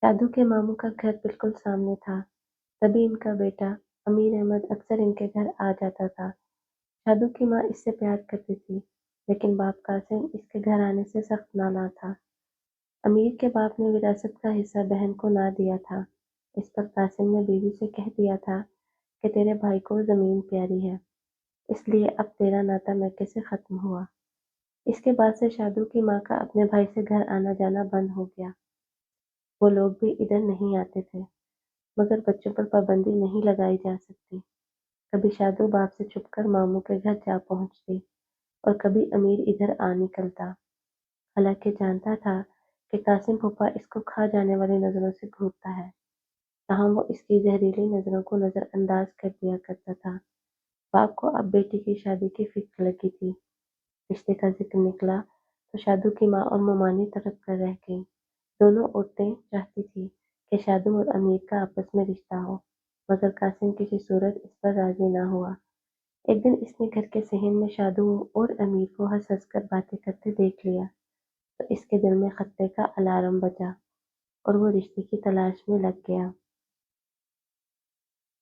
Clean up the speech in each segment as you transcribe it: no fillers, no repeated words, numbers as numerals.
शादू के मामू का घर बिल्कुल सामने था, तभी इनका बेटा अमीर अहमद अक्सर इनके घर आ जाता था। शादू की माँ इससे प्यार करती थी, लेकिन बाप कासिम इसके घर आने से सख्त नाराज था। अमीर के बाप ने विरासत का हिस्सा बहन को ना दिया था। इस पर कासिम ने बीवी से कह दिया था कि तेरे भाई को जमीन प्यारी है, इसलिए अब तेरा नाता मैके से खत्म हुआ। इसके बाद से शादू की माँ का अपने भाई से घर आना जाना बंद हो गया। वो लोग भी इधर नहीं आते थे, मगर बच्चों पर पाबंदी नहीं लगाई जा सकती। कभी शादू बाप से छुपकर मामू के घर जा पहुंचती और कभी अमीर इधर आ निकलता। हालांकि जानता था कि कासिम फूफा इसको खा जाने वाली नजरों से घूरता है, ताहम वो इसकी जहरीली नजरों को नजरअंदाज कर दिया करता था। बाप को अब बेटी की शादी की फिक्र लगी थी। रिश्ते का जिक्र निकला तो शादू की माँ और ममानी तड़प कर रह गईं। दोनों औरतें चाहती थी कि शादू और अमीर का आपस में रिश्ता हो, मगर कासिम किसी सूरत इस पर राजी ना हुआ। एक दिन इसने घर के सहन में शादू और अमीर को हंस हंस कर बातें करते देख लिया, तो इसके दिल में खतरे का अलार्म बजा और वो रिश्ते की तलाश में लग गया।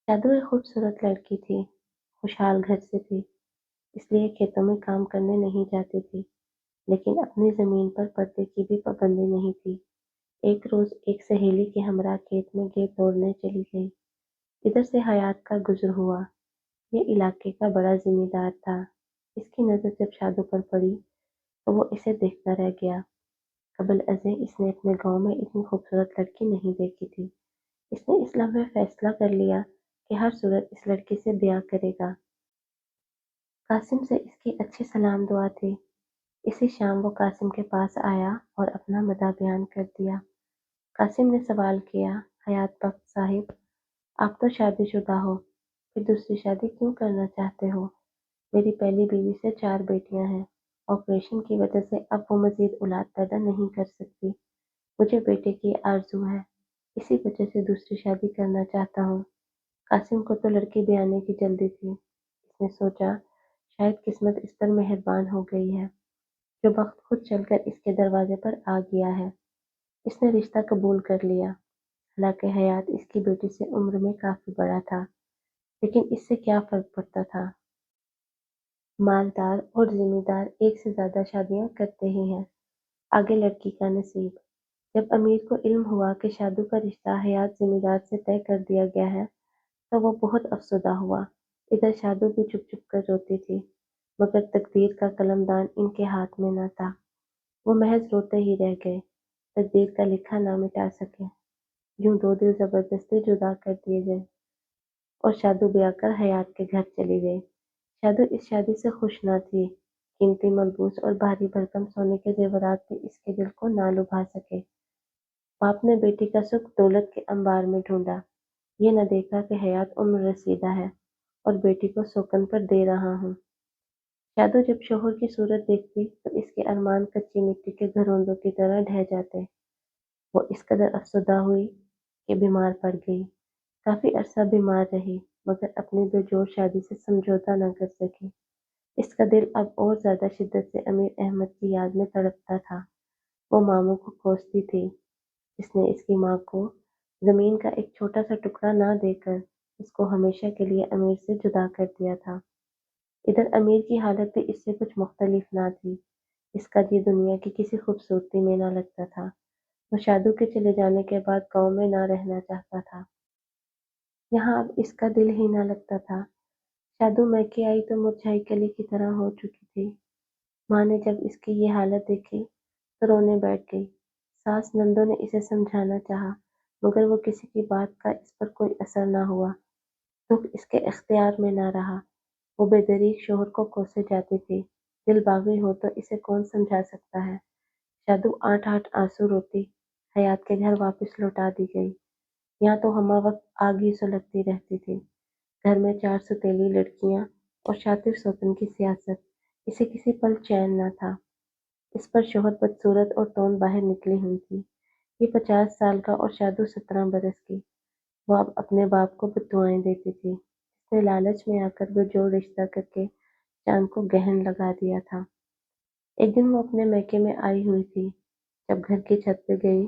शादू एक खूबसूरत लड़की थी, खुशहाल घर से थी, इसलिए खेतों में काम करने नहीं जाती थी, लेकिन अपनी जमीन पर पर्दे की भी पाबंदी नहीं थी। एक रोज एक सहेली के हमरा खेत में गेंद तोड़ने चली गई। इधर से हयात का गुजर हुआ। ये इलाके का बड़ा जिम्मेदार था। इसकी नजर जब शादू पर पड़ी तो वो इसे देखता रह गया। कबल अज़ें इसने अपने गांव में इतनी खूबसूरत लड़की नहीं देखी थी। इसने इस लम्हे फैसला कर लिया कि हर सूरत इस लड़की से ब्याह करेगा। कासिम से इसकी अच्छी सलाम दुआ थी। इसी शाम वो कासिम के पास आया और अपना मदा बयान कर दिया। कासिम ने सवाल किया, हयात बख्श साहिब, आप तो शादीशुदा हो, फिर दूसरी शादी क्यों करना चाहते हो? मेरी पहली बीवी से 4 बेटियां हैं। ऑपरेशन की वजह से अब वो मजीद औलाद पैदा नहीं कर सकती। मुझे बेटे की आरज़ू है, इसी वजह से दूसरी शादी करना चाहता हूँ। कासिम को तो लड़की ब्याने की जल्दी थी। इसने सोचा शायद किस्मत इस पर मेहरबान हो गई है, जो वक्त खुद चलकर इसके दरवाजे पर आ गया है। इसने रिश्ता कबूल कर लिया। हालांकि हयात इसकी बेटी से उम्र में काफी बड़ा था, लेकिन इससे क्या फर्क पड़ता था। मालदार और जिम्मेदार एक से ज्यादा शादियां करते ही हैं, आगे लड़की का नसीब। जब अमीर को इल्म हुआ कि शादू का रिश्ता हयात जिम्मेदार से तय कर दिया गया है, तो वो बहुत अफसुदा हुआ। इधर शादू भी चुप चुप कर रोती थी, मगर तकदीर का कलमदान इनके हाथ में न था। वो महज रोते ही रह गए, तकदीर का लिखा ना मिटा सके। यूं 2 दिल जबरदस्ती जुदा कर दिए गए और शादू ब्याह कर हयात के घर चली गई। शादू इस शादी से खुश न थी। कीमती मलबूस और भारी भरकम सोने के जेवरात भी इसके दिल को ना लुभा सके। बाप ने बेटी का सुख दौलत के अंबार में ढूंढा, ये न देखा कि हयात उम्र रसीदा है और बेटी को सोकन पर दे रहा हूँ। शादू जब शोहर की सूरत देखती तो इसके अरमान कच्ची मिट्टी के घरोंदों की तरह ढह जाते। वो इस कदर अफसरदा हुई कि बीमार पड़ गई। काफी अरसा बीमार रही, मगर अपनी बेजोड़ शादी से समझौता न कर सकी। इसका दिल अब और ज्यादा शिद्दत से अमीर अहमद की याद में तड़पता था। वो मामू को कोसती थी, जिसने इसकी माँ को जमीन का एक छोटा सा टुकड़ा ना देकर इसको हमेशा के लिए अमीर से जुदा कर दिया था। इधर अमीर की हालत भी इससे कुछ मुख्तलिफ ना थी। इसका जी दुनिया की किसी खूबसूरती में ना लगता था। वो शादू के चले जाने के बाद गांव में ना रहना चाहता था। यहाँ अब इसका दिल ही ना लगता था। शादू मैके आई तो मुरझाई कली की तरह हो चुकी थी। माँ ने जब इसकी ये हालत देखी तो रोने बैठ गई। सास नंदों ने इसे समझाना चाहा, मगर वो किसी की बात का इस पर कोई असर ना हुआ। दुख इसके इख्तियार में ना रहा। वो बेदरीग शोहर को कोसे जाती थी। दिल बागी हो तो इसे कौन समझा सकता है। शादू आठ आठ आंसू रोती हयात के घर वापस लौटा दी गई। यहाँ तो हमा वक्त आग ही सुलगती रहती थी। घर में 4 सौतेली लड़कियां और शातिर सोतन की सियासत, इसे किसी पल चैन न था। इस पर शोहर बदसूरत और तोंद बाहर निकली हुई थी। ये 50 साल का और शादू 17 बरस की। वो अब अपने बाप को बद्दुआएं देती थी। इसने लालच में आकर बेजोड़ रिश्ता करके चांद को गहन लगा दिया था। एक दिन वो अपने मैके में आई हुई थी। जब घर की छत पे गई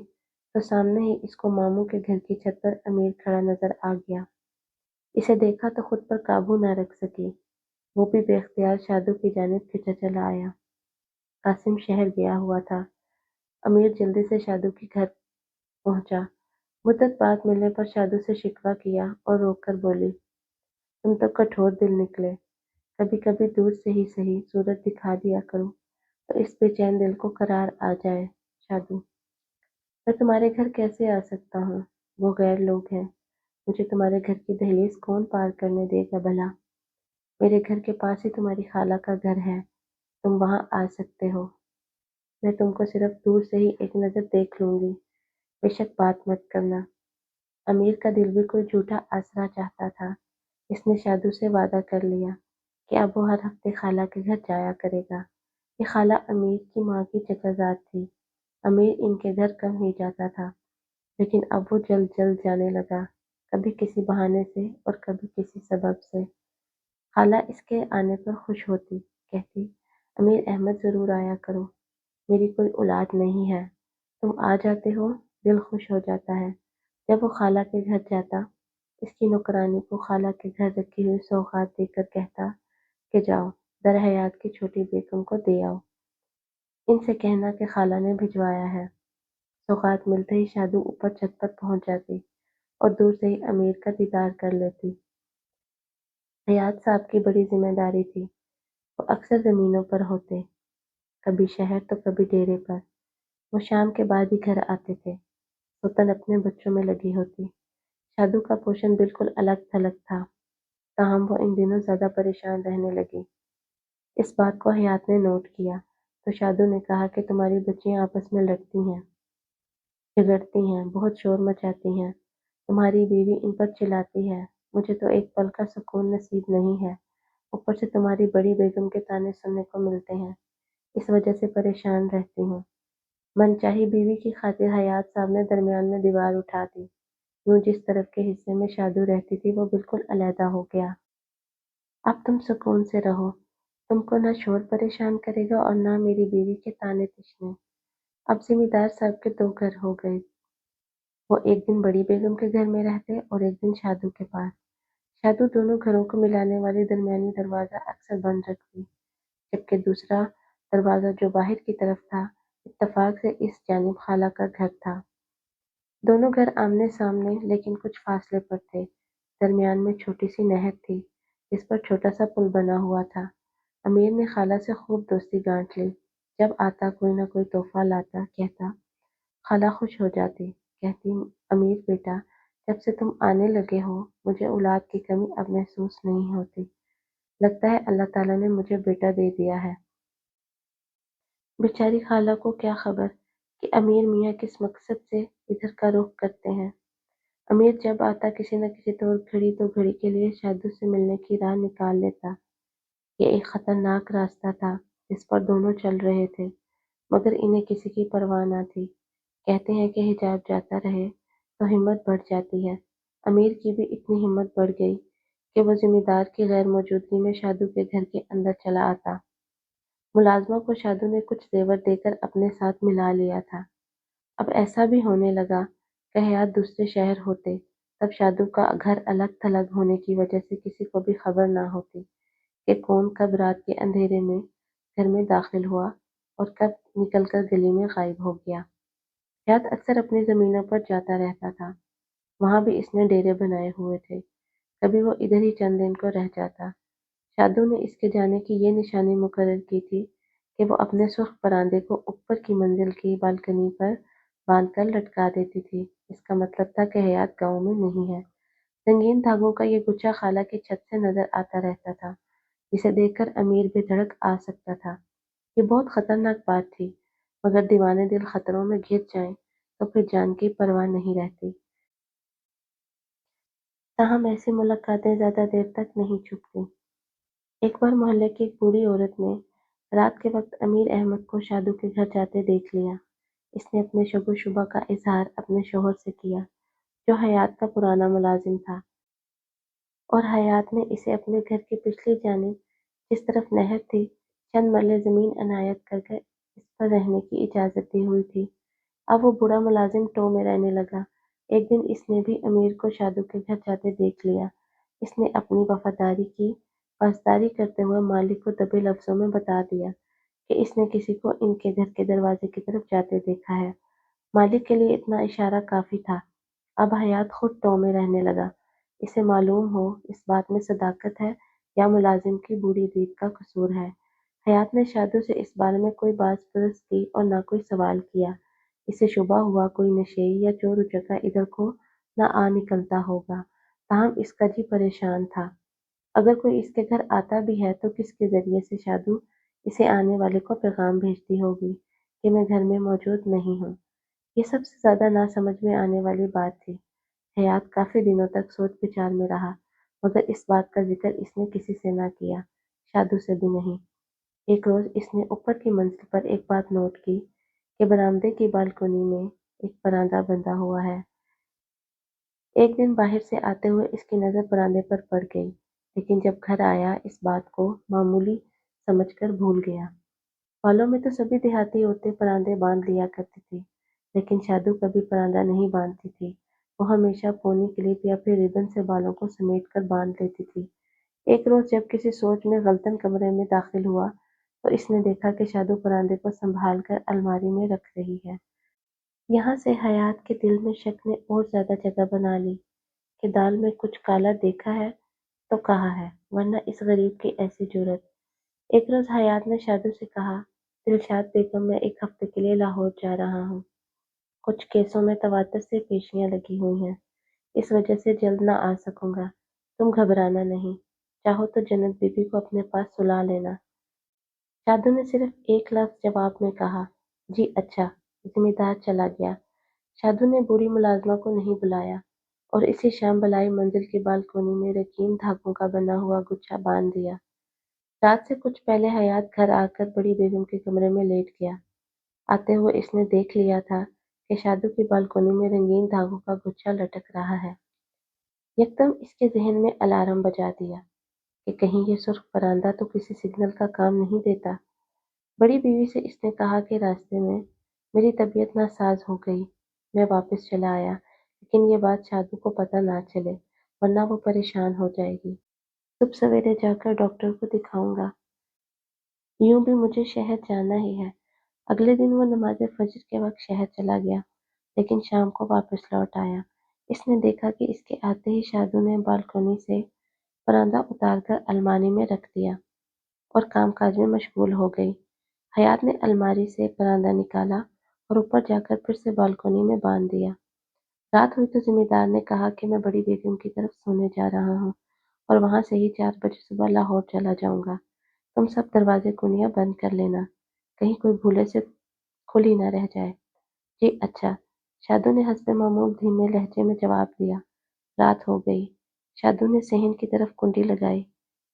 تو سامنے ہی اس کو ماموں کے گھر کی چھت پر امیر کھڑا نظر آ گیا۔ اسے دیکھا تو خود پر قابو نہ رکھ سکی، وہ بھی بے اختیار شادو کی جانب کھنچا چلا آیا۔ قاسم شہر گیا ہوا تھا۔ امیر جلدی سے شادو کے گھر پہنچا۔ مدت بعد ملنے پر شادو سے شکوہ کیا اور رو کر بولی، تم تو کٹھور دل نکلے، کبھی کبھی دور سے ہی صحیح صورت دکھا دیا کرو تو اس بے چین دل کو قرار آ جائے۔ شادو: میں تمہارے گھر کیسے آ سکتا ہوں؟ وہ غیر لوگ ہیں، مجھے تمہارے گھر کی دہلیز کون پار کرنے دے گا بھلا؟ میرے گھر کے پاس ہی تمہاری خالہ کا گھر ہے، تم وہاں آ سکتے ہو۔ میں تم کو صرف دور سے ہی ایک نظر دیکھ لوں گی، بے شک بات مت کرنا۔ امیر کا دل بھی کوئی جھوٹا آسرا چاہتا تھا۔ اس نے شادو سے وعدہ کر لیا کہ اب وہ ہر ہفتے خالہ کے گھر جایا کرے گا۔ یہ خالہ امیر کی ماں کی چچا زاد تھی۔ امیر ان کے گھر کم ہی جاتا تھا، لیکن اب وہ جلد جلد جانے لگا، کبھی کسی بہانے سے اور کبھی کسی سبب سے۔ خالہ اس کے آنے پر خوش ہوتی، کہتی، امیر احمد ضرور آیا کرو، میری کوئی اولاد نہیں ہے، تم آ جاتے ہو، دل خوش ہو جاتا ہے۔ جب وہ خالہ کے گھر جاتا، اس کی نوکرانی کو خالہ کے گھر رکھی ہوئی سوغات دے کر کہتا کہ جاؤ در حیات کی چھوٹی بیگم کو دے آؤ، ان سے کہنا کہ خالہ نے بھجوایا ہے۔ سوغات ملتے ہی شادو اوپر چھت پر پہنچ جاتی اور دور سے ہی امیر کا دیدار کر لیتی۔ حیات صاحب کی بڑی ذمہ داری تھی، وہ اکثر زمینوں پر ہوتے، کبھی شہر تو کبھی ڈیرے پر۔ وہ شام کے بعد ہی گھر آتے تھے، سوتن اپنے بچوں میں لگی ہوتی۔ شادو کا پوشن بالکل الگ تھلگ تھا، تاہم وہ ان دنوں زیادہ پریشان رہنے لگی۔ اس بات کو حیات نے نوٹ کیا تو شادو نے کہا کہ تمہاری بچیاں آپس میں لڑتی ہیں، جھگڑتی ہیں، بہت شور مچاتی ہیں، تمہاری بیوی ان پر چلاتی ہے، مجھے تو ایک پل کا سکون نصیب نہیں ہے، اوپر سے تمہاری بڑی بیگم کے طعنے سننے کو ملتے ہیں، اس وجہ سے پریشان رہتی ہوں۔ من چاہی بیوی کی خاطر حیات صاحب نے درمیان میں دیوار اٹھا دی، یوں جس طرف کے حصے میں شادو رہتی تھی وہ بالکل علیحدہ ہو گیا۔ اب تم سکون سے رہو، تم کو نہ شور پریشان کرے گا اور نہ میری بیوی کے طعنے تشنے۔ اب ذمہ دار صاحب کے دو گھر ہو گئے، وہ ایک دن بڑی بیگم کے گھر میں رہتے اور ایک دن شادو کے پاس۔ شادو دونوں گھروں کو ملانے والی درمیانی دروازہ اکثر بند رکھتی، جبکہ دوسرا دروازہ جو باہر کی طرف تھا، اتفاق سے اس جانب خالہ کا گھر تھا۔ دونوں گھر آمنے سامنے لیکن کچھ فاصلے پر تھے، درمیان میں چھوٹی سی نہر تھی جس پر چھوٹا سا پل بنا ہوا تھا۔ امیر نے خالہ سے خوب دوستی گانٹ لی، جب آتا کوئی نہ کوئی تحفہ لاتا، کہتا، خالہ خوش ہو جاتی، کہتی، امیر بیٹا، جب سے تم آنے لگے ہو مجھے اولاد کی کمی اب محسوس نہیں ہوتی، لگتا ہے اللہ تعالیٰ نے مجھے بیٹا دے دیا ہے۔ بیچاری خالہ کو کیا خبر کہ امیر میاں کس مقصد سے ادھر کا رخ کرتے ہیں۔ امیر جب آتا کسی نہ کسی طور گھڑی تو گھڑی کے لیے شادو سے ملنے کی راہ نکال لیتا۔ یہ ایک خطرناک راستہ تھا جس پر دونوں چل رہے تھے، مگر انہیں کسی کی پرواہ نہ تھی۔ کہتے ہیں کہ حجاب جاتا رہے تو ہمت بڑھ جاتی ہے۔ امیر کی بھی اتنی ہمت بڑھ گئی کہ وہ ذمہ دار کی غیر موجودگی میں شادو کے گھر کے اندر چلا آتا۔ ملازمہ کو شادو نے کچھ زیور دے کر اپنے ساتھ ملا لیا تھا۔ اب ایسا بھی ہونے لگا کہ حیات دوسرے شہر ہوتے تب شادو کا گھر الگ تھلگ ہونے کی وجہ سے کسی کو بھی خبر نہ ہوتی کہ کون کب رات کے اندھیرے میں گھر میں داخل ہوا اور کب نکل کر گلی میں غائب ہو گیا۔ حیات اکثر اپنی زمینوں پر جاتا رہتا تھا، وہاں بھی اس نے ڈیرے بنائے ہوئے تھے، کبھی وہ ادھر ہی چند دن کو رہ جاتا۔ شادو نے اس کے جانے کی یہ نشانی مقرر کی تھی کہ وہ اپنے سرخ پراندے کو اوپر کی منزل کی بالکنی پر باندھ کر لٹکا دیتی تھی، اس کا مطلب تھا کہ حیات گاؤں میں نہیں ہے۔ رنگین دھاگوں کا یہ گچھا خالہ کی چھت سے نظر آتا رہتا تھا، جسے دیکھ کر امیر بے دھڑک آ سکتا تھا۔ یہ بہت خطرناک بات تھی، مگر دیوانے دل خطروں میں گر جائیں تو پھر جان کی پرواہ نہیں رہتی۔ تاہم ایسی ملاقاتیں زیادہ دیر تک نہیں چھپتیں۔ ایک بار محلے کی ایک بوڑھی عورت نے رات کے وقت امیر احمد کو شادو کے گھر جاتے دیکھ لیا۔ اس نے اپنے شک و شبہ کا اظہار اپنے شوہر سے کیا، جو حیات کا پرانا ملازم تھا، اور حیات نے اسے اپنے گھر کی پچھلی جانب جس طرف نہر تھی چند مرلے زمین عنایت کر کے اس پر رہنے کی اجازت دی ہوئی تھی۔ अब वो बूढ़ा मुलाजिम टो में रहने लगा। एक दिन इसने भी अमीर को शादू के घर जाते देख लिया। इसने अपनी वफादारी की पासदारी करते हुए मालिक को दबे लफ्जों में बता दिया कि इसने किसी को इनके घर के दरवाजे की तरफ जाते देखा है। मालिक के लिए इतना इशारा काफी था। अब हयात खुद टो में रहने लगा। इसे मालूम हो इस बात में सदाकत है या मुलाजिम की बूढ़ी बीत का कसूर है। हयात ने शादू से इस बारे में कोई बात पुरस की और ना कोई सवाल किया। इसे शुबा हुआ कोई नशेई या चोर उचक्का इधर को न आ निकलता होगा। ताहम इसका जी परेशान था। अगर कोई इसके घर आता भी है तो किसके जरिए से शादू इसे आने वाले को पैगाम भेजती होगी कि मैं घर में मौजूद नहीं हूँ। ये सबसे ज्यादा ना समझ में आने वाली बात थी। हयात काफी दिनों तक सोच विचार में रहा, मगर इस बात का जिक्र इसने किसी से ना किया, शादू से भी नहीं। एक रोज इसने ऊपर की मंजिल पर एक बात नोट की कि बरामदे की बालकनी में एक परांदा बंधा हुआ है। एक दिन बाहर से आते हुए इसकी नजर परांदे पर पड़ गई, लेकिन जब घर आया इस बात को मामूली समझकर भूल गया। बालों में तो सभी देहाती औरतें परांदे बांध लिया करती थी, लेकिन शादू कभी परांदा नहीं बांधती थी। वो हमेशा पोनी क्लिप या फिर रिबन से बालों को समेट कर बांध लेती थी। एक रोज जब किसी सोच में गलतन कमरे में दाखिल हुआ तो इसने देखा कि शादू परांदे को संभाल कर अलमारी में रख रही है। यहाँ से हयात के दिल में शक ने और ज्यादा जगह बना ली कि दाल में कुछ काला देखा है तो कहा है, वरना इस गरीब की ऐसी जुर्रत। एक रोज हयात ने शादू से कहा, दिलशाद बेगम, मैं एक हफ्ते के लिए लाहौर जा रहा हूँ। कुछ केसों में तवातर से पेशियां लगी हुई हैं, इस वजह से जल्द ना आ सकूंगा। तुम घबराना नहीं, चाहो तो जन्नत बीबी को अपने पास सुला लेना। शादू ने सिर्फ एक लफ्ज जवाब में कहा, जी अच्छा। जिम्मेदार चला गया। शादू ने बूढ़ी मुलाजमा को नहीं बुलाया और इसी शाम बलाई मंजिल की बालकोनी में रकीन धागों का बना हुआ गुच्छा बांध दिया। रात से कुछ पहले हयात घर आकर बड़ी बेगम के कमरे में लेट गया। आते हुए इसने देख लिया था कि शादू की बालकोनी में रंगीन धागों का गुच्छा लटक रहा है। यकदम इसके जहन में अलार्म बजा दिया कि कहीं ये सुर्ख परांदा तो किसी सिग्नल का काम नहीं देता। बड़ी बीवी से इसने कहा कि रास्ते में मेरी तबीयत नासाज हो गई, मैं वापस चला आया, लेकिन ये बात शादू को पता ना चले, वरना वो परेशान हो जाएगी। सुबह सवेरे जाकर डॉक्टर को दिखाऊंगा। यूं भी मुझे शहर जाना ही है। अगले दिन वो नमाज फजर के वक्त शहर चला गया, लेकिन शाम को वापस लौट आया। इसने देखा कि इसके आते ही शादू ने बालकनी से परांदा उतारकर अलमारी में रख दिया और कामकाज में मशगूल हो गई। हयात ने अलमारी से परांदा निकाला और ऊपर जाकर फिर से बालकनी में बांध दिया। रात हुई तो जिम्मेदार ने कहा कि मैं बड़ी बेगम की तरफ सोने जा रहा हूँ और वहां से ही 4 बजे सुबह लाहौर चला जाऊंगा। तुम सब दरवाजे कुंडियां बंद कर लेना, कहीं कोई भूले से खुली न रह जाए। जी अच्छा। शादू ने हस्बे मामूल धीमे लहजे में जवाब दिया। रात हो गई। शादू ने सहन की तरफ कुंडी लगाई,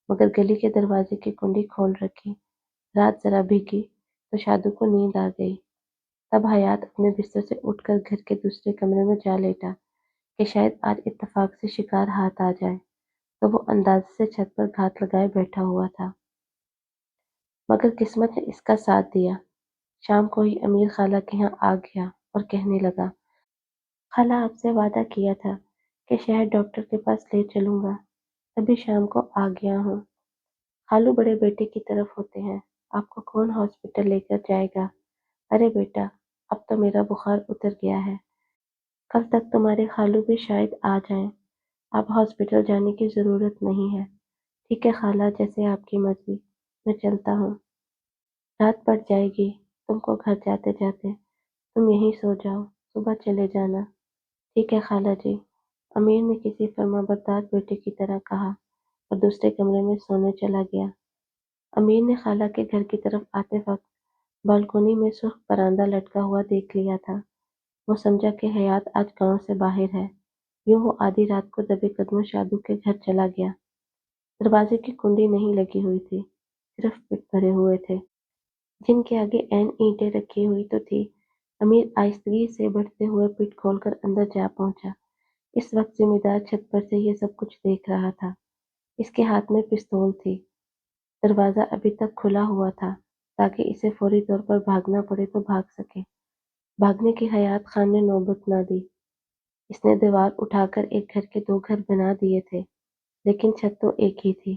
मगर गली के दरवाजे की कुंडी खोल रखी। रात जरा भीगी तो शादू को नींद आ गई। तब हयात अपने बिस्तर से उठकर घर के दूसरे कमरे में जा लेटा कि शायद आज इत्तेफाक से शिकार हाथ आ जाए, तो वो अंदाजे से छत पर घात लगाए बैठा हुआ था। मगर किस्मत ने इसका साथ दिया। शाम को ही अमीर खाला के यहाँ आ गया और कहने लगा, खाला आपसे वादा किया था कि शहर डॉक्टर के पास ले चलूंगा, तभी शाम को आ गया हूँ। खालू बड़े बेटे की तरफ होते हैं, आपको कौन हॉस्पिटल लेकर जाएगा। अरे बेटा, अब तो मेरा बुखार उतर गया है, कल तक तुम्हारे खालू भी शायद आ जाएं। अब हॉस्पिटल जाने की जरूरत नहीं है। ठीक है खाला, जैसे आपकी मर्जी, मैं चलता हूँ। रात पड़ जाएगी तुमको घर जाते जाते, तुम यहीं सो जाओ, सुबह चले जाना। ठीक है खाला जी, अमीर ने किसी फर्माबरदार बेटे की तरह कहा और दूसरे कमरे में सोने चला गया। अमीर ने खाला के घर की तरफ आते वक्त बालकोनी में सुर्ख परांदा लटका हुआ देख लिया था। वो समझा कि हयात आज गांव से बाहर है। यूं वो आधी रात को दबे कदमों शादू के घर चला गया। दरवाजे की कुंडी नहीं लगी हुई थी, सिर्फ पिट भरे हुए थे, जिनके आगे ऐन ईंटें रखी हुई तो थी। अमीर आहिस्तगी से बढ़ते हुए पिट खोलकर अंदर जा पहुंचा। इस वक्त जिम्मेदार छत पर से ये सब कुछ देख रहा था। इसके हाथ में पिस्तौल थी। दरवाजा अभी तक खुला हुआ था ताकि इसे फौरी तौर पर भागना पड़े तो भाग सके। بھاگنے کی حیات خان نے نوبت نہ دی۔ اس نے دیوار اٹھا کر ایک گھر کے دو گھر بنا دیے تھے، لیکن چھت تو ایک ہی تھی۔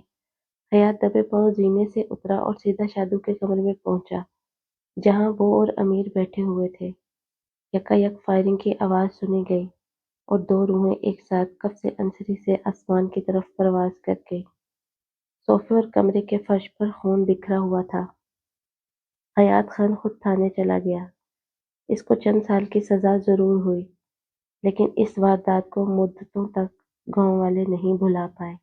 حیات دبے پاؤں زینے سے اترا اور سیدھا شادو کے کمرے میں پہنچا، جہاں وہ اور امیر بیٹھے ہوئے تھے۔ یکا یک فائرنگ کی آواز سنی گئی اور دو روحیں ایک ساتھ کف سے انصری سے آسمان کی طرف پرواز کر گئی۔ صوفے اور کمرے کے فرش پر خون بکھرا ہوا تھا۔ حیات خان خود تھانے چلا گیا۔ اس کو چند سال کی سزا ضرور ہوئی، لیکن اس واردات کو مدتوں تک گاؤں والے نہیں بھلا پائے۔